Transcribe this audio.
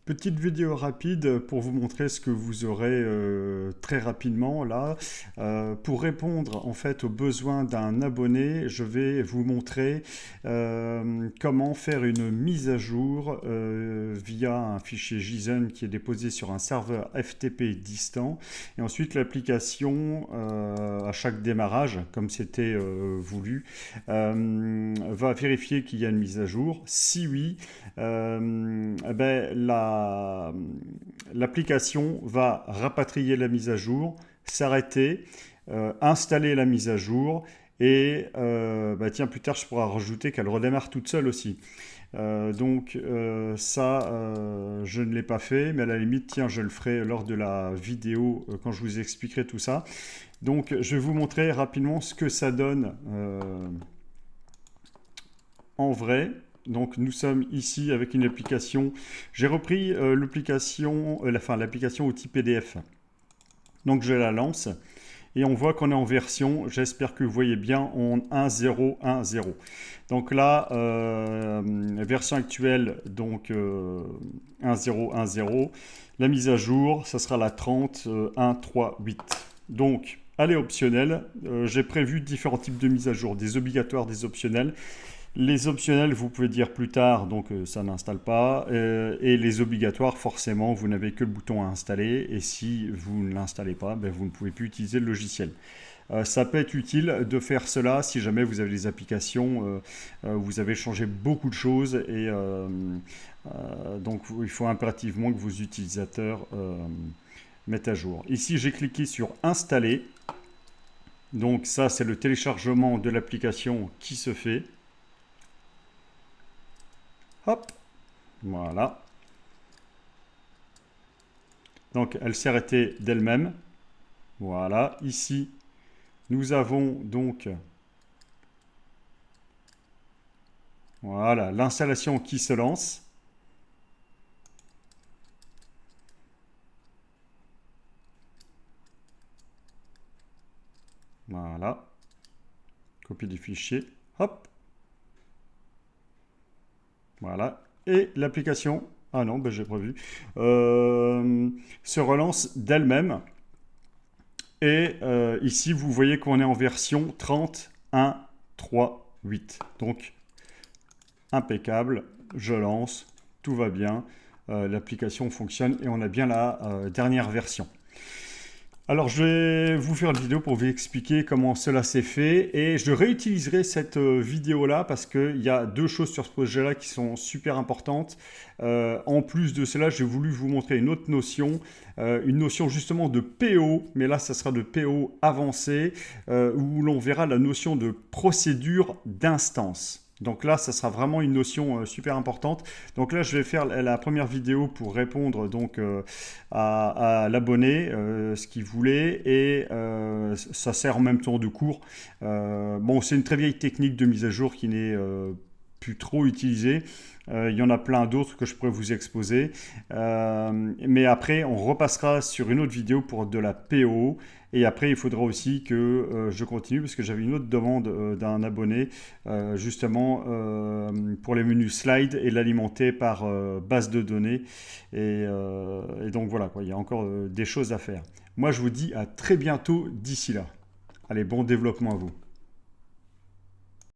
Petite vidéo rapide pour vous montrer ce que vous aurez très rapidement là. Pour répondre en fait aux besoins d'un abonné, je vais vous montrer comment faire une mise à jour via un fichier JSON qui est déposé sur un serveur FTP distant. Et ensuite l'application, à chaque démarrage, comme c'était voulu, va vérifier qu'il y a une mise à jour. Si oui, l'application va rapatrier la mise à jour, s'arrêter, installer la mise à jour et tiens, plus tard je pourrais rajouter qu'elle redémarre toute seule aussi. Je ne l'ai pas fait, mais à la limite, tiens, je le ferai lors de la vidéo quand je vous expliquerai tout ça. Donc je vais vous montrer rapidement ce que ça donne en vrai. Donc nous sommes ici avec une application. J'ai repris l'application outil PDF. Donc je la lance et on voit qu'on est en version, j'espère que vous voyez bien, en 1.0.1.0. Donc là, version actuelle, donc 1.0.1.0. La mise à jour, ça sera la 30.1.3.8. Donc, elle est optionnelle. J'ai prévu différents types de mises à jour, des obligatoires, des optionnels. Les optionnels, vous pouvez dire plus tard, donc ça n'installe pas. Et les obligatoires, forcément, vous n'avez que le bouton à installer. Et si vous ne l'installez pas, vous ne pouvez plus utiliser le logiciel. Ça peut être utile de faire cela si jamais vous avez des applications, vous avez changé beaucoup de choses. Et donc, il faut impérativement que vos utilisateurs mettent à jour. Ici, j'ai cliqué sur « Installer ». Donc ça, c'est le téléchargement de l'application qui se fait. Hop, voilà. Donc, elle s'est arrêtée d'elle-même. Voilà, ici, nous avons donc voilà, l'installation qui se lance. Voilà, copie du fichier. Hop. Voilà. Et l'application, ah non, j'ai prévu, se relance d'elle-même. Et ici, vous voyez qu'on est en version 30.1.3.8. Donc, impeccable. Je lance, tout va bien. L'application fonctionne et on a bien la dernière version. Alors, je vais vous faire une vidéo pour vous expliquer comment cela s'est fait et je réutiliserai cette vidéo-là parce qu'il y a deux choses sur ce projet-là qui sont super importantes. En plus de cela, j'ai voulu vous montrer une autre notion, une notion justement de PO, mais là, ça sera de PO avancé, où l'on verra la notion de procédure d'instance. Donc là, ça sera vraiment une notion super importante. Donc là, je vais faire la première vidéo pour répondre donc à l'abonné, ce qu'il voulait, et ça sert en même temps de cours. Bon, c'est une très vieille technique de mise à jour qui n'est plus trop utilisée. Il y en a plein d'autres que je pourrais vous exposer. Mais après, on repassera sur une autre vidéo pour de la PO. Et après, il faudra aussi que je continue parce que j'avais une autre demande d'un abonné justement pour les menus slide et l'alimenter par base de données. Et donc voilà, quoi, il y a encore des choses à faire. Moi, je vous dis à très bientôt d'ici là. Allez, bon développement à vous.